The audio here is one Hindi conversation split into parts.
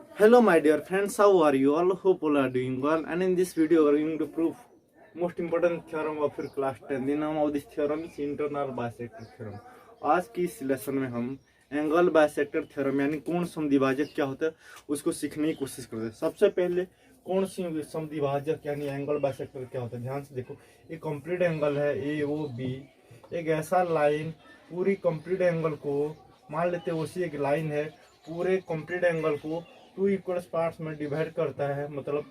Hello my dear friends, how are you all? Hope all are doing well, and in this video we are going to prove most important theorem of your class 10. The name of this theorem is internal bisector theorem. आज की इस लेसन में हम एंगल बाइसेक्टर थ्योरम यानी कोण समद्विभाजक क्या होता है उसको सीखने की कोशिश करते हैं। सबसे पहले कोण समद्विभाजक यानी एंगल बाइसेक्टर क्या होता है ध्यान से देखो। एक कंप्लीट एंगल है ए ओ बी, एक ऐसा लाइन पूरी कंप्लीट एंगल को मान लेते हैं उसी एक लाइन है पूरे कंप्लीट एंगल को टू इक्वल पार्ट्स में डिवाइड करता है। मतलब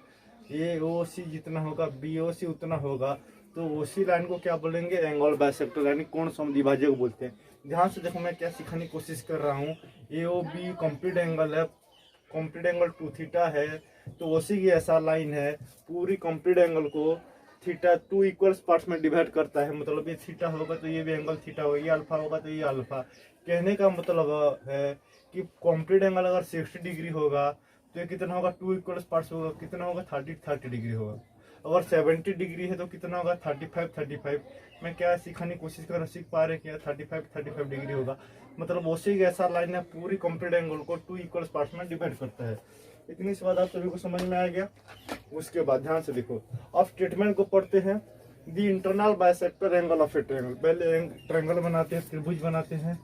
ए ओ सी जितना होगा बी ओ सी उतना होगा, तो उसी लाइन को क्या बोलेंगे एंगल बाइसेक्टर यानी कोण समद्विभाजक बोलते हैं। ध्यान से देखो मैं क्या सिखाने की कोशिश कर रहा हूँ। ए ओ बी कंप्लीट एंगल है, कंप्लीट एंगल टू थीटा है, तो उसी की ऐसा लाइन है पूरी कंप्लीट एंगल को थीटा टू इक्वल पार्ट्स में डिवाइड करता है। मतलब ये थीटा होगा तो ये भी एंगल थीटा होगा, ये अल्फा होगा तो ये अल्फा। कहने का मतलब है कि कंप्लीट एंगल अगर 60 डिग्री होगा तो ये कितना होगा टू इक्वल पार्ट्स होगा, कितना होगा 30 डिग्री होगा। अगर 70 डिग्री है तो कितना होगा 35। मैं क्या सिखाने की कोशिश कर रहा सीख पा रहे क्या 35 डिग्री होगा। मतलब उसी ऐसा लाइन है पूरी कंप्लीट एंगल को टू इक्वल पार्ट्स में डिवाइड करता है। इतनी सी बात आप सभी को समझ में आ गया। उसके बाद ध्यान से देखो अब स्टेटमेंट को पढ़ते हैं। दी internal bisector angle of A triangle. पहले ट्रायंगल बनाते हैं, त्रिभुज बनाते हैं।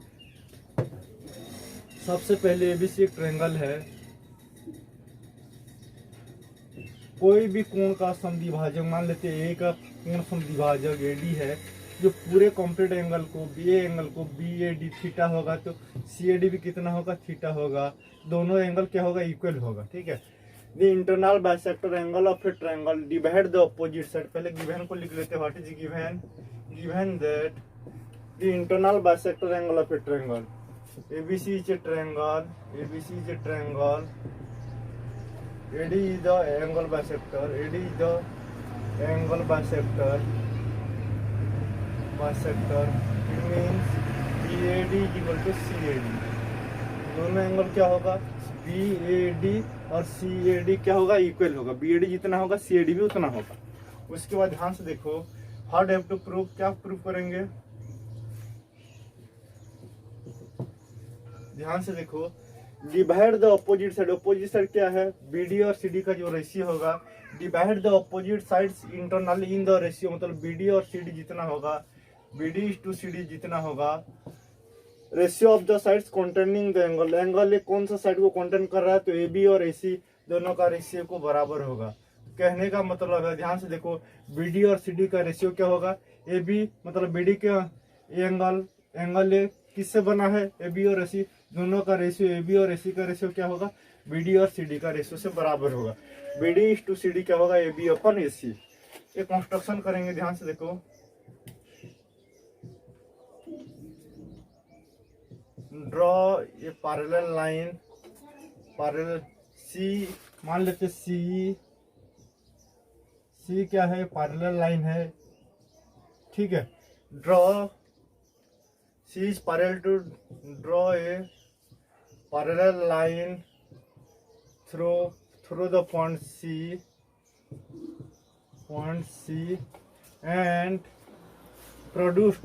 सबसे पहले एबीसी एक ट्रायंगल है। कोई भी कोण का समद्विभाजक मान लेते हैं, ए का कोण समद्विभाजक एडी है जो पूरे कंप्लीट एंगल को बी ए डी थीटा होगा, तो सी ए डी भी कितना होगा थीटा होगा। दोनों एंगल क्या होगा इक्वल होगा, ठीक है। The internal bisector angle of A triangle divide the opposite side. पहले गिवन को लिख लेते हैं। What is given? Given that the internal bisector angle of A triangle ABC is a triangle, ABC is a triangle, AD is the angle bisector, AD is the angle bisector, it means BAD is equal to CAD। दोनों एंगल क्या होगा BAD और CAD क्या होगा इक्वल होगा। BAD जितना होगा CAD भी उतना होगा। उसके बाद ध्यान से देखो हाउ हैव टू प्रूव, क्या प्रूव करेंगे ध्यान से देखो। Divide the opposite side, opposite side क्या है BD और CD का जो रेशियो होगा। Divide the opposite sides internally in the ratio, मतलब BD और CD जितना होगा BD टू CD जितना होगा ratio of the sides containing the angle. Angle एक कौन सा साइड को कंटेन कर रहा है तो AB और AC दोनों का रेशियो को बराबर होगा। कहने का मतलब है ध्यान से देखो BD और CD का रेशियो क्या होगा AB, मतलब BD के एंगल ए किससे बना है AB और AC, दोनों का रेशियो AB और AC का रेशियो क्या होगा BD और CD का रेशियो से बराबर होगा। BD टू CD क्या होगा AB अपन AC। ये कंस्ट्रक्शन करेंगे ध्यान से देखो। ड्रॉ ये पैरेलल लाइन, पैरेलल C मान लेते C क्या है पैरेलल लाइन है, ठीक है। Draw C is parallel to draw a parallel line through the point C and produced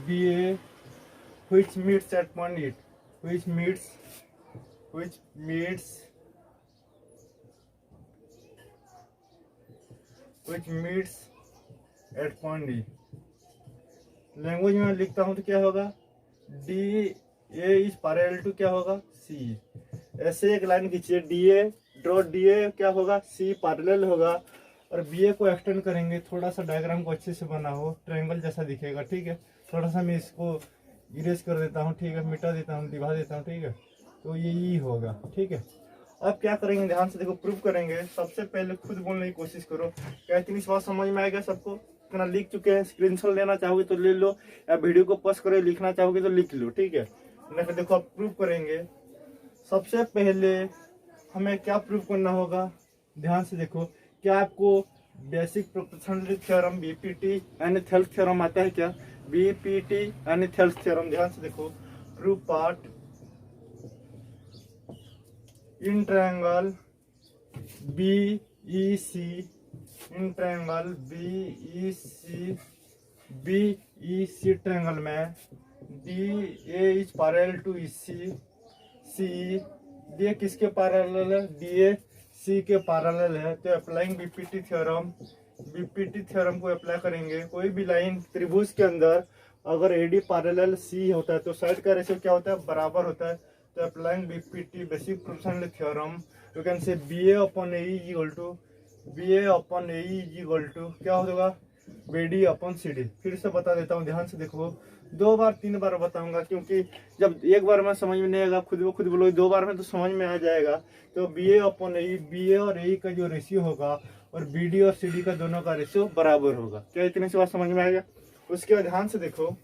BA which meets at point it, which meets at point D। Language में लिखता हूं तो क्या होगा DA इज पैरेलल टू क्या होगा C। ऐसे एक लाइन खींचिए DA, ड्रॉ DA क्या होगा C पैरेलल होगा और BA को एक्सटेंड करेंगे। थोड़ा सा डायग्राम को अच्छे से बना हो, ट्रायंगल जैसा दिखेगा, ठीक है। थोड़ा सा मैं इसको इरेज कर देता हूँ, ठीक है, मिटा देता हूँ, दिखा देता हूँ, ठीक है। तो ये होगा, ठीक है। अब क्या करेंगे ध्यान से देखो प्रूव करेंगे। सबसे पहले खुद बोलने की कोशिश करो। क्या इतनी बात समझ में आएगा सबको? इतना लिख चुके हैं, स्क्रीनशॉट लेना चाहोगे तो ले लो या वीडियो को पॉज करो, लिखना चाहोगे तो लिख लो, ठीक है। फिर देखो अब प्रूव करेंगे। सबसे पहले हमें क्या प्रूव करना होगा ध्यान से देखो। क्या आपको बेसिक प्रोपोर्शनलिटी थ्योरम BPT यानी थेल्स थ्योरम आता है क्या? BPT यानी थेल्स थ्योरम। ध्यान से देखो prove part in triangle BEC, in triangle BEC triangle में DA is parallel to EC, C D A किसके पैरेलल है, डी ए सी के पैरेलल है। तो applying BPT theorem, BPT theorem को अप्लाई करेंगे। कोई भी लाइन त्रिभुज के अंदर अगर एडी पैरेलल सी होता है तो साइड का रेशियो क्या होता है, बराबर होता है। तो applying BPT basic proportional theorem, you can say B A upon A equal to, B A upon A equal to क्या होगा, बीडी अपॉन सी डी। फिर से बता देता हूँ, ध्यान से देखो, 2 बार 3 बार बताऊंगा, क्योंकि जब एक बार में समझ में नहीं आएगा, खुद ब खुद बोलो 2 बार में तो समझ में आ जाएगा। तो B A upon A, B ए और ए का जो रेशियो होगा और बी डी और सी डी का दोनों का रेशियो बराबर होगा। क्या इतने से बात समझ में आएगा। उसके बाद ध्यान से देखो,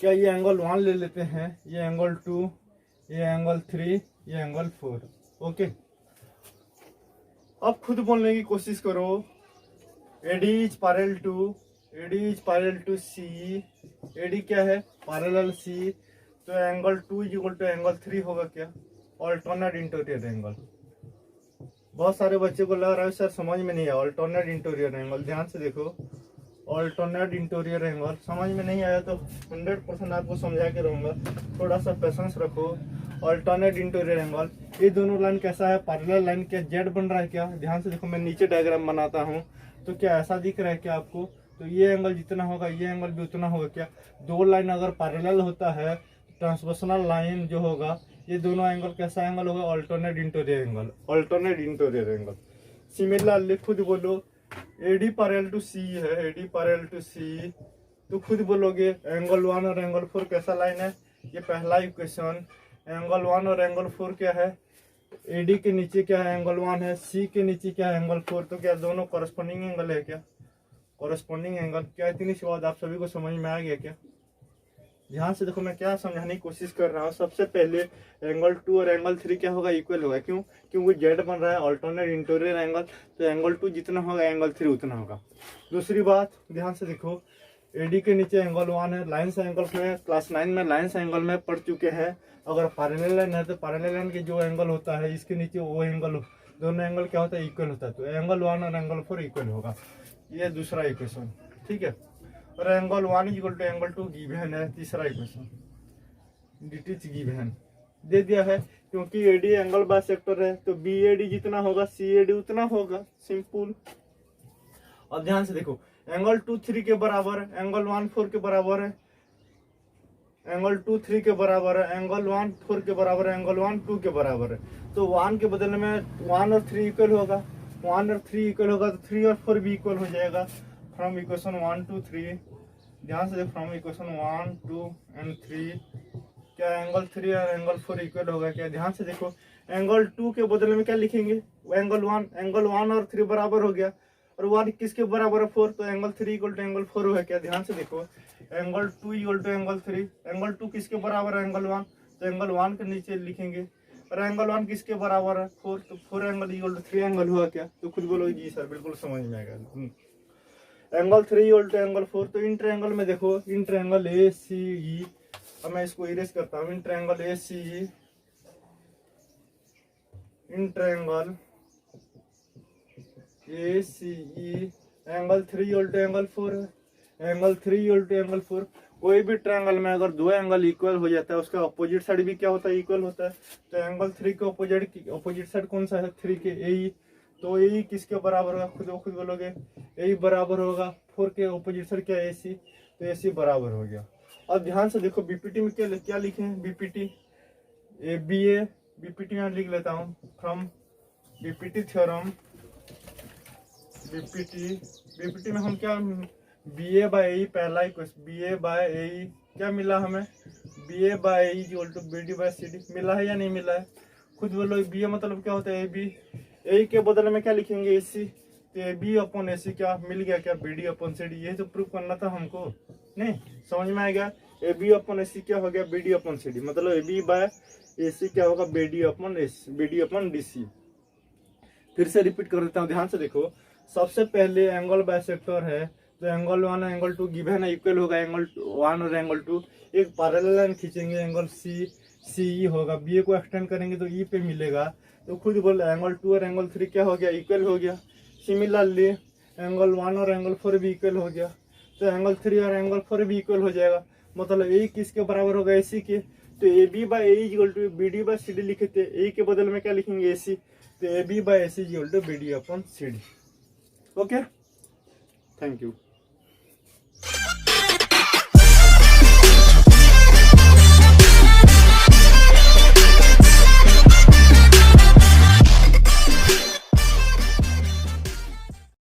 क्या ये एंगल 1 ले लेते हैं, ये एंगल 2, ये एंगल 3, ये एंगल 4। ओके, अब खुद बोलने की कोशिश करो। AD is parallel to, AD is parallel to C, AD क्या है, पैरेलल C। तो angle 2 is equal to angle 3 होगा क्या, अल्टरनेट इंटीरियर एंगल। बहुत सारे बच्चे को लग रहा है सर समझ में नहीं आया, अल्टरनेट इंटीरियर एंगल। ध्यान से देखो, अल्टरनेट इंटीरियर एंगल समझ में नहीं आया तो 100% आपको समझा के रहूंगा, थोड़ा सा पेशेंस रखो। अल्टरनेट इंटीरियर एंगल, ये दोनों लाइन कैसा है, पैरेलल लाइन। क्या जेड बन रहा है क्या, ध्यान से देखो, मैं नीचे डायग्राम बनाता हूँ तो क्या ऐसा दिख रहा है क्या आपको। तो ये एंगल जितना होगा ये एंगल भी उतना होगा क्या। 2 लाइन अगर पैरेलल होता है, ट्रांसवर्सल लाइन जो होगा, ये दोनों एंगल कैसा एंगल होगा, alternate interior angle, alternate interior angle. Similarly खुद बोलो, एडी पैरेलल टू सी है, एडी पैरेलल टू सी, तो खुद बोलोगे एंगल 1 और एंगल 4 कैसा लाइन है। ये पहला इक्वेशन, एंगल 1 और एंगल 4 क्या है, एडी के नीचे क्या है, एंगल 1 है, सी के नीचे क्या है, एंगल 4। तो क्या दोनों कॉरेस्पॉन्डिंग एंगल है क्या, कॉरेस्पॉन्डिंग एंगल। क्या इतनी सी बात आप सभी को समझ में आ गया क्या। ध्यान से देखो, मैं क्या समझाने की कोशिश कर रहा हूँ। सबसे पहले एंगल 2 और एंगल 3 क्या होगा, इक्वल होगा। क्यों, क्योंकि जेड बन रहा है अल्टरनेट इंटीरियर एंगल, तो एंगल 2 जितना होगा एंगल 3 उतना होगा। दूसरी बात, ध्यान से देखो, एडी के नीचे एंगल 1 है। लाइन्स एंगल्स में क्लास 9 में लाइन्स एंगल में पढ़ चुके हैं। अगर पैरेलल लाइन है तो पैरेलल लाइन के जो एंगल होता है इसके नीचे वो एंगल, दोनों एंगल क्या होता है, इक्वल होता है। तो एंगल 1 और एंगल 4 इक्वल होगा। ये दूसरा इक्वेशन, ठीक है। और angle 1 equal to angle 2 given है, तीसरा इक्वेशन dt गिवन दे दिया है। क्योंकि एडी एंगल बाइसेक्टर है तो बी एडी जितना होगा सी एडी उतना होगा, सिंपल। अब ध्यान से देखो, एंगल 2 3 के बराबर है, एंगल 1 4 के बराबर है, एंगल 2 3 के बराबर है, एंगल 1 4 के बराबर है, एंगल 1 2 के बराबर है। तो 1 के बदले में 1 और 3 इक्वल होगा, 1 और 3 इक्वल होगा तो 3 और 4 भी इक्वल हो जाएगा। फ्रॉम इक्वेशन 1 2 3, ध्यान से देखो, फ्रॉम इक्वेशन 1 2 एंड 3 क्या एंगल 3 और एंगल 4 इक्वल होगा क्या। ध्यान से देखो, एंगल 2 के बदले में क्या लिखेंगे, एंगल 1 और 3 बराबर हो गया, और 1 किसके बराबर है, 4। तो एंगल 3 इक्वल टू एंगल 4 होगा क्या। ध्यान से देखो, angle 2 equal to angle 3, angle 2 किसके बराबर है, एंगल 1। तो एंगल 1 के नीचे लिखेंगे, और एंगल 1 किसके बराबर है, 4। तो 4 एंगल इक्वल टू 3 एंगल हुआ क्या। तो खुद बोलो जी सर, बिल्कुल समझ में आएगा। Angle 3 equal to angle 4। तो इन ट्रायंगल में देखो, इन ट्रायंगल ए सी ई, अब मैं इसको इरेज करता हूँ। In triangle A C E, in triangle A C E, angle 3 equal to angle 4 है, एंगल 3 इक्वल टू एंगल 4। कोई भी ट्रायंगल में अगर 2 एंगल इक्वल हो जाता है, उसका अपोजिट साइड भी क्या होता है, इक्वल होता है। तो एंगल 3 के अपोजिट साइड कौन सा है, 3 के ए। तो ए किसके बराबर होगा, खुद बोलोगे, ए बराबर होगा 4 के अपोजिट साइड क्या, ए सी। तो ए सी बराबर हो गया। अब ध्यान से देखो, बीपीटी में क्या लिखे हैं, BPT A B A, BPT में लिख लेता हूँ, फ्रॉम बीपीटी थ्योरम, बीपीटी में हम क्या, बी ए बाई ए, पहला equation B A by A क्या मिला हमें, B A by A equal to B D by C D. मिला है या नहीं मिला है, खुद बोलो। बी ए मतलब क्या होता है, ए बी, ए के बदले में क्या लिखेंगे, ए सी। तो A B upon A C क्या मिल गया, क्या B D upon C D. ये तो प्रूफ करना था हमको, नहीं समझ में आएगा। A B upon A C क्या हो गया, B D upon C D. मतलब A B by A C क्या होगा, B D upon D C. फिर से रिपीट कर देता हूँ, ध्यान से देखो। सबसे पहले एंगल बाइसेक्टर है, तो एंगल 1 और एंगल 2 गिवन है, इक्वल होगा एंगल 1 और एंगल 2। एक पैरेलल लाइन खींचेंगे, एंगल सी ई होगा, बी ए को एक्सटेंड करेंगे तो ई पे मिलेगा। तो खुद बोल, एंगल 2 और एंगल 3 क्या हो गया, इक्वल हो गया। सिमिलरली एंगल 1 और एंगल 4 भी इक्वल हो गया। तो एंगल 3 और एंगल 4 भी इक्वल हो जाएगा। मतलब ए किसके बराबर होगा, ए सी के। तो A B by A is equal to B D by C D लिखे थे, ए के बदल में क्या लिखेंगे ए सी, तो A B by A C is equal to B D upon C D. Okay, thank you.